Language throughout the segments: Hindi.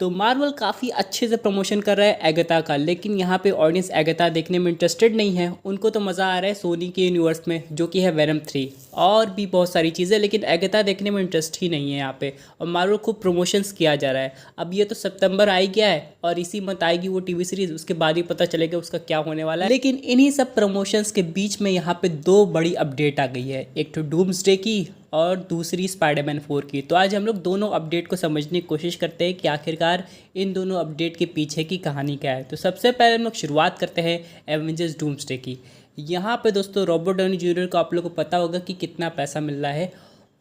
तो मार्वल काफ़ी अच्छे से प्रमोशन कर रहा है एगाथा का, लेकिन यहाँ पे ऑडियंस एगाथा देखने में इंटरेस्टेड नहीं है। उनको तो मज़ा आ रहा है सोनी के यूनिवर्स में, जो कि है वेनम 3 और भी बहुत सारी चीज़ें, लेकिन एगाथा देखने में इंटरेस्ट ही नहीं है यहाँ पे। और मार्वल खूब प्रमोशंस किया जा रहा है। अब ये तो सितंबर आ ही गया है और इसी मंथ आएगी वो टीवी सीरीज़, उसके बाद ही पता चलेगा उसका क्या होने वाला है। लेकिन इन्हीं सब प्रमोशंस के बीच में यहाँ पे दो बड़ी अपडेट आ गई है, एक तो डूम्सडे की और दूसरी स्पाइडरमैन 4 की। तो आज हम लोग दोनों अपडेट को समझने की कोशिश करते हैं कि आखिरकार इन दोनों अपडेट के पीछे की कहानी क्या है। तो सबसे पहले हम लोग शुरुआत करते हैं एवेंजर्स डूम्सडे की। यहाँ पे दोस्तों रॉबर्ट डाउनी जूनियर को आप लोग को पता होगा कि कितना पैसा मिल रहा है,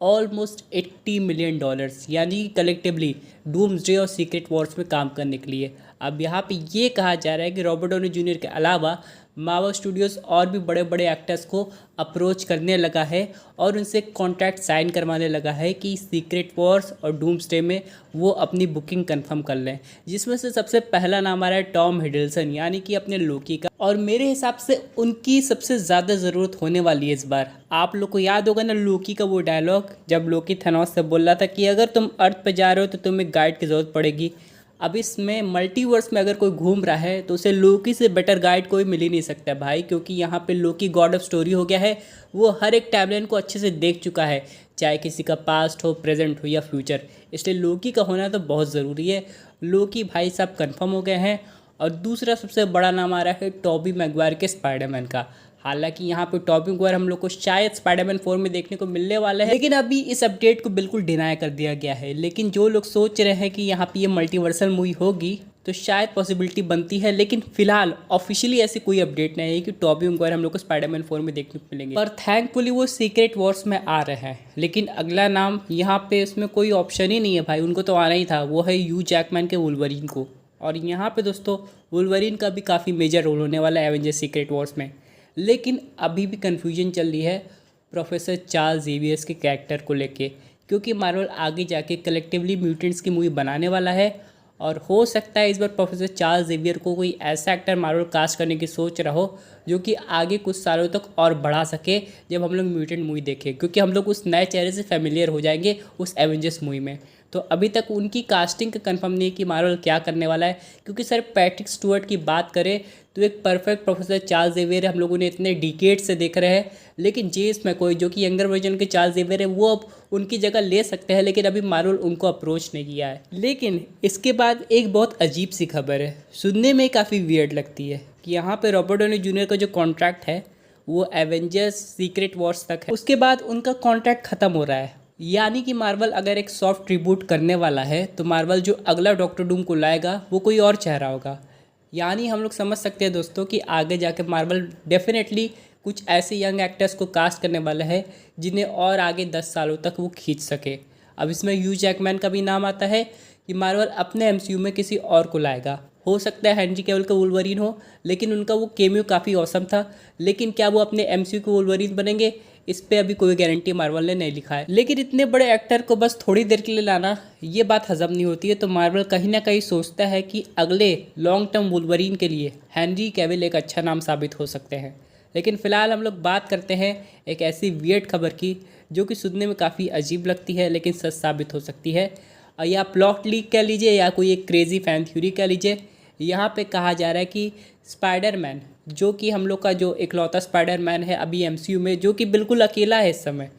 ऑलमोस्ट $80 मिलियन, यानी कलेक्टिवली डूम्सडे और सीक्रेट वॉर्स में काम करने के लिए। अब यहाँ पे ये कहा जा रहा है कि रॉबर्ट डाउनी जूनियर के अलावा मार्वल स्टूडियोज़ और भी बड़े बड़े एक्टर्स को अप्रोच करने लगा है और उनसे कॉन्ट्रैक्ट साइन करवाने लगा है कि सीक्रेट वॉर्स और डूम्सडे में वो अपनी बुकिंग कंफर्म कर लें। जिसमें से सबसे पहला नाम आ रहा है टॉम हिडलसन, यानी कि अपने लोकी का। और मेरे हिसाब से उनकी सबसे ज़्यादा ज़रूरत होने वाली है इस बार। आप लोग को याद होगा ना लोकी का वो डायलॉग, जब लोकी थैनोस से बोल रहा था कि अगर तुम अर्थ पर जा रहे हो तो तुम्हें गाइड की ज़रूरत पड़ेगी। अब इसमें मल्टीवर्स में अगर कोई घूम रहा है तो उसे लोकी से बेटर गाइड कोई मिल ही नहीं सकता भाई, क्योंकि यहाँ पे लोकी गॉड ऑफ स्टोरी हो गया है। वो हर एक टाइमलाइन को अच्छे से देख चुका है, चाहे किसी का पास्ट हो, प्रेजेंट हो या फ्यूचर। इसलिए लोकी का होना तो बहुत ज़रूरी है। लोकी भाई साहब कंफर्म हो गए हैं। और दूसरा सबसे बड़ा नाम आ रहा है टॉबी मैगवायर के स्पाइडरमैन का। हालांकि यहाँ पे टॉबी मैगवायर हम लोग को शायद स्पाइडरमैन 4 में देखने को मिलने वाला है, लेकिन अभी इस अपडेट को बिल्कुल डिनाई कर दिया गया है। लेकिन जो लोग सोच रहे हैं कि यहाँ पे ये मल्टीवर्सल मूवी होगी तो शायद पॉसिबिलिटी बनती है, लेकिन फिलहाल ऑफिशियली ऐसी कोई अपडेट नहीं है कि टॉबी मैगवायर हम लोग को स्पाइडरमैन 4 में देखने को मिलेंगे। पर थैंकफुली वो सीक्रेट वॉर्स में आ रहे हैं। लेकिन अगला नाम यहाँ पे इसमें कोई ऑप्शन ही नहीं है भाई, उनको तो आना ही था, वो है ह्यू जैकमैन के वुल्वरीन को। और यहाँ पे दोस्तों वुल्वरीन का भी काफ़ी मेजर रोल होने वाला है एवेंजर्स सीक्रेट वॉर्स में। लेकिन अभी भी कन्फ्यूजन चल रही है प्रोफेसर चार्ल्स जेवियर्स के कैरेक्टर को लेके, क्योंकि मार्वल आगे जाके कलेक्टिवली म्यूटेंट्स की मूवी बनाने वाला है। और हो सकता है इस बार प्रोफेसर चार्ल्स जेवियर को कोई ऐसा एक्टर मार्वल कास्ट करने की सोच रहा हो जो कि आगे कुछ सालों तक और बढ़ा सके जब हम लोग म्यूटेंट मूवी देखें, क्योंकि हम लोग उस नए चेहरे से फेमिलियर हो जाएंगे उस एवेंजर्स मूवी में। तो अभी तक उनकी कास्टिंग का कंफर्म नहीं है कि मार्वल क्या करने वाला है, क्योंकि सर पैट्रिक स्टुअर्ट की बात करें तो एक परफेक्ट प्रोफेसर चार्ल्स जेवियर हम लोगों ने इतने डिकेड से देख रहे हैं। लेकिन जेम्स मैकॉय जो कि यंगर वर्जन के चार्ल्स जेवियर है, वो अब उनकी जगह ले सकते हैं, लेकिन अभी मार्वल उनको अप्रोच नहीं किया है। लेकिन इसके बाद एक बहुत अजीब सी खबर है, सुनने में काफ़ी वियर्ड लगती है, कि यहाँ पे रॉबर्ट डाउनी जूनियर का जो कॉन्ट्रैक्ट है वो एवेंजर्स सीक्रेट वॉर्स तक है, उसके बाद उनका कॉन्ट्रैक्ट ख़त्म हो रहा है। यानी कि मार्वल अगर एक सॉफ्ट रिबूट करने वाला है तो मार्वल जो अगला डॉक्टर डूम को लाएगा वो कोई और चेहरा होगा। यानी हम लोग समझ सकते हैं दोस्तों कि आगे जाके मार्वल डेफिनेटली कुछ ऐसे यंग एक्टर्स को कास्ट करने वाला है जिन्हें और आगे 10 सालों तक वो खींच सके। अब इसमें ह्यू जैकमैन का भी नाम आता है कि मार्वल अपने एमसीयू में किसी और को लाएगा। हो सकता है हेनरी कैविल का वुल्वरीन हो, लेकिन उनका वो केमियो काफ़ी औसम था। लेकिन क्या वो अपने एमसीयू के वुल्वरीन बनेंगे, इस पे अभी कोई गारंटी मार्वल ने नहीं लिखा है। लेकिन इतने बड़े एक्टर को बस थोड़ी देर के लिए लाना, ये बात हजम नहीं होती है। तो मार्वल कहीं ना कहीं सोचता है कि अगले लॉन्ग टर्म वुल्वरीन के लिए हेनरी कैविल एक अच्छा नाम साबित हो सकते हैं। लेकिन फ़िलहाल हम लोग बात करते हैं एक ऐसी वियर्ड खबर की जो कि सुनने में काफ़ी अजीब लगती है लेकिन सच साबित हो सकती है। या प्लॉट लीक कह लीजिए या कोई एक क्रेजी फैन थ्योरी कह लीजिए। यहाँ पे कहा जा रहा है कि स्पाइडरमैन, जो कि हम लोग का जो इकलौता स्पाइडरमैन है अभी एमसीयू में, जो कि बिल्कुल अकेला है इस समय,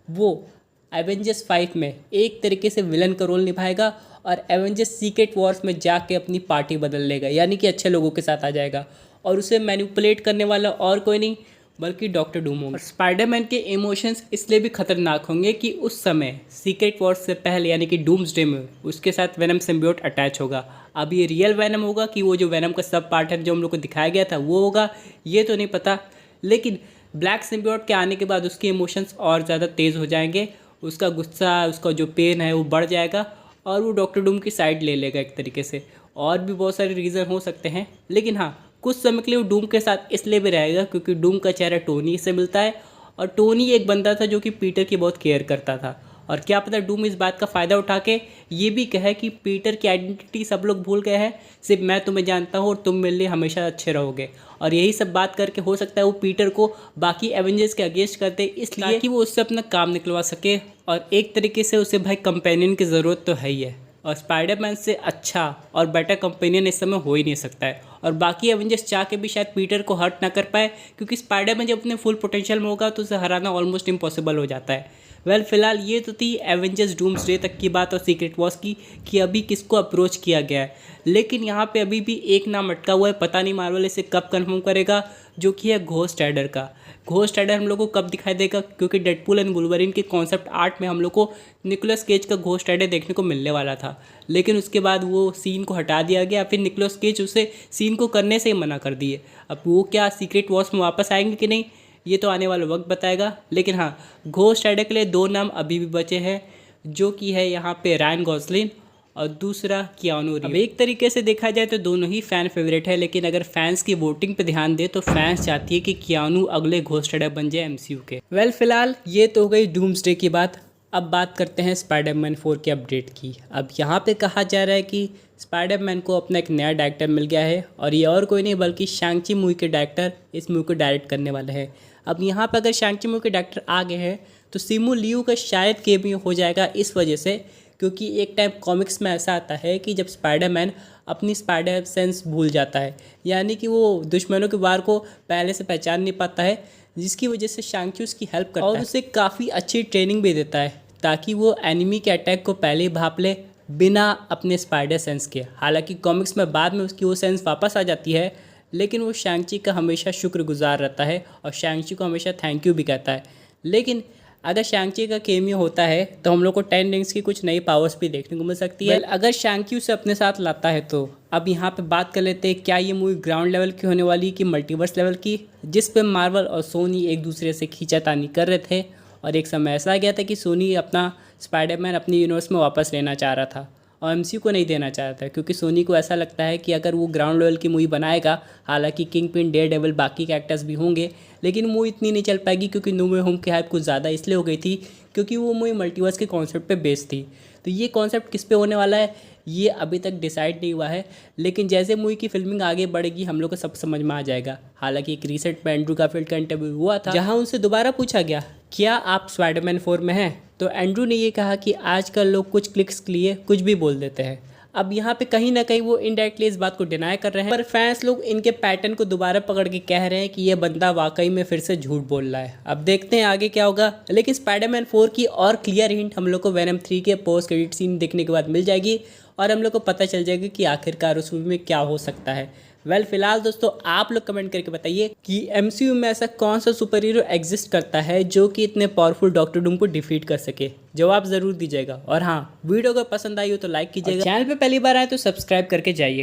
वो एवेंजर्स 5 में एक तरीके से विलन का रोल निभाएगा और एवेंजर्स सीक्रेट वॉर्स में जाके अपनी पार्टी बदल लेगा, यानी कि अच्छे लोगों के साथ आ जाएगा। और उसे मैनिपुलेट करने वाला और कोई नहीं बल्कि डॉक्टर डूम होंगे। स्पाइडरमैन के इमोशंस इसलिए भी खतरनाक होंगे कि उस समय सीक्रेट वॉर्स से पहले यानी कि डूम्सडे में उसके साथ वेनम सिम्बियोट अटैच होगा। अब ये रियल वेनम होगा कि वो जो वेनम का सब पार्ट है जो हम लोग को दिखाया गया था वो होगा, ये तो नहीं पता। लेकिन ब्लैक सिम्बियोट के आने के बाद उसके इमोशंस और ज़्यादा तेज़ हो जाएंगे, उसका गुस्सा, उसका जो पेन है वो बढ़ जाएगा और वो डॉक्टर डूम की साइड ले लेगा एक तरीके से। और भी बहुत सारे रीज़न हो सकते हैं, लेकिन हाँ कुछ समय के लिए वो डूम के साथ इसलिए भी रहेगा क्योंकि डूम का चेहरा टोनी से मिलता है और टोनी एक बंदा था जो कि पीटर की बहुत केयर करता था। और क्या पता डूम इस बात का फ़ायदा उठा के ये भी कहे कि पीटर की आइडेंटिटी सब लोग भूल गए हैं, सिर्फ मैं तुम्हें जानता हूँ और तुम मेरे लिए हमेशा अच्छे रहोगे। और यही सब बात करके हो सकता है वो पीटर को बाकी एवेंजर्स के अगेंस्ट करते, इसलिए कि वो उससे अपना काम निकलवा सके। और एक तरीके से उसे भाई कंपेनियन की ज़रूरत तो है ही है। और स्पाइडरमैन से अच्छा और बेटर कंपेनियन इस समय हो ही नहीं सकता है। और बाकी एवेंजर्स चाह के भी शायद पीटर को हर्ट ना कर पाए, क्योंकि स्पाइडरमैन जब अपने फुल पोटेंशियल में होगा तो उसे हराना ऑलमोस्ट इम्पॉसिबल हो जाता है। फिलहाल ये तो थी एवेंजर्स डूम्सडे तक की बात और सीक्रेट वॉर्स की कि अभी किसको अप्रोच किया गया है। लेकिन यहाँ पे अभी भी एक नाम अटका हुआ है, पता नहीं मार्वल इसे कब कंफर्म करेगा, जो कि है घोस्ट राइडर का। घोस्ट राइडर हम लोग को कब दिखाई देगा, क्योंकि डेडपूल एंड वुल्वरीन के कॉन्सेप्ट आर्ट में हम लोग को निकोलस केज का घोस्ट राइडर देखने को मिलने वाला था, लेकिन उसके बाद वो सीन को हटा दिया गया। फिर निकोलस केज उसे सीन को करने से ही मना कर दिए। अब वो क्या सीक्रेट वॉर्स में वापस आएंगे कि नहीं, ये तो आने वाला वक्त बताएगा। लेकिन हाँ, घोस्ट राइडर के लिए दो नाम अभी भी बचे हैं, जो कि है यहाँ पे रायन गॉसलिन और दूसरा कियानू रीव्स। अब एक तरीके से देखा जाए तो दोनों ही फ़ैन फेवरेट है, लेकिन अगर फैंस की वोटिंग पे ध्यान दे तो फैंस चाहती है कि कियानू अगले घोस्ट राइडर बन जाए एमसीयू के। फिलहाल ये तो हो गई डूम्सडे की बात। अब बात करते हैं स्पाइडरमैन 4 के अपडेट की। अब यहाँ पे कहा जा रहा है कि स्पाइडरमैन को अपना एक नया डायरेक्टर मिल गया है, और ये और कोई नहीं बल्कि शैंग-ची मूवी के डायरेक्टर इस मूवी को डायरेक्ट करने वाले हैं। अब यहाँ पे अगर शैंग-ची मूवी के डायरेक्टर आ गए हैं तो सिमू लियू का शायद केमियो हो जाएगा, इस वजह से क्योंकि एक टाइम कॉमिक्स में ऐसा आता है कि जब स्पाइडरमैन अपनी स्पाइडर सेंस भूल जाता है, यानी कि वो दुश्मनों के वार को पहले से पहचान नहीं पाता है, जिसकी वजह से शैंग-ची उसकी हेल्प करता है और उसे काफ़ी अच्छी ट्रेनिंग भी देता है ताकि वो एनिमी के अटैक को पहले ही भाप ले बिना अपने स्पाइडर सेंस के। हालांकि कॉमिक्स में बाद में उसकी वो सेंस वापस आ जाती है, लेकिन वो शैंग-ची का हमेशा शुक्रगुजार रहता है और शैंग-ची को हमेशा थैंक यू भी कहता है। लेकिन अगर शैंग-ची का केमियो होता है तो हम लोग को 10 रिंग्स की कुछ नई पावर्स भी देखने को मिल सकती है अगर शैंग-ची उसे अपने साथ लाता है तो। अब यहाँ पे बात कर लेते हैं, क्या ये मूवी ग्राउंड लेवल की होने वाली कि मल्टीवर्स लेवल की, जिस पे मार्वल और सोनी एक दूसरे से खींचातानी कर रहे थे। और एक समय ऐसा आ गया था कि सोनी अपना स्पाइडरमैन अपनी यूनिवर्स में वापस लेना चाह रहा था और एमसीयू को नहीं देना चाह रहा था, क्योंकि सोनी को ऐसा लगता है कि अगर वो ग्राउंड लेवल की मूवी बनाएगा, हालांकि किंगपिन, डेयरडेविल, बाकी के एक्टर्स भी होंगे, लेकिन मूवी इतनी नहीं चल पाएगी, क्योंकि नो वे होम की हाइप कुछ ज़्यादा इसलिए हो गई थी क्योंकि वो मूवी मल्टीवर्स के कॉन्सेप्ट पे बेस्ड थी। तो ये कॉन्सेप्ट किस पे होने वाला है ये अभी तक डिसाइड नहीं हुआ है, लेकिन जैसे मूवी की फिल्मिंग आगे बढ़ेगी हम लोग को सब समझ में आ जाएगा। हालांकि एक रिसेंट में एंड्रू गारफील्ड का इंटरव्यू हुआ था, जहां उनसे दोबारा पूछा गया क्या आप स्पाइडरमैन 4 में हैं, तो एंड्रू ने ये कहा कि आजकल लोग कुछ क्लिक्स के लिए कुछ भी बोल देते हैं। अब यहाँ पे कहीं ना कहीं वो इनडायरेक्टली इस बात को डिनाई कर रहे हैं, पर फैंस लोग इनके पैटर्न को दोबारा पकड़ के कह रहे हैं कि ये बंदा वाकई में फिर से झूठ बोल रहा है। अब देखते हैं आगे क्या होगा। लेकिन स्पाइडरमैन 4 की और क्लियर हिंट हम लोग को वेनम 3 के पोस्ट क्रेडिट सीन देखने के बाद मिल जाएगी और हम लोग को पता चल जाएगा कि आखिरकार उस मूवी में क्या हो सकता है। फिलहाल दोस्तों आप लोग कमेंट करके बताइए कि एमसीयू में ऐसा कौन सा सुपर हीरो एग्जिस्ट करता है जो कि इतने पावरफुल डॉक्टर डूम को डिफीट कर सके। जवाब ज़रूर दीजिएगा और हाँ, वीडियो अगर पसंद आई हो तो लाइक कीजिएगा, चैनल पे पहली बार आए तो सब्सक्राइब करके जाइए।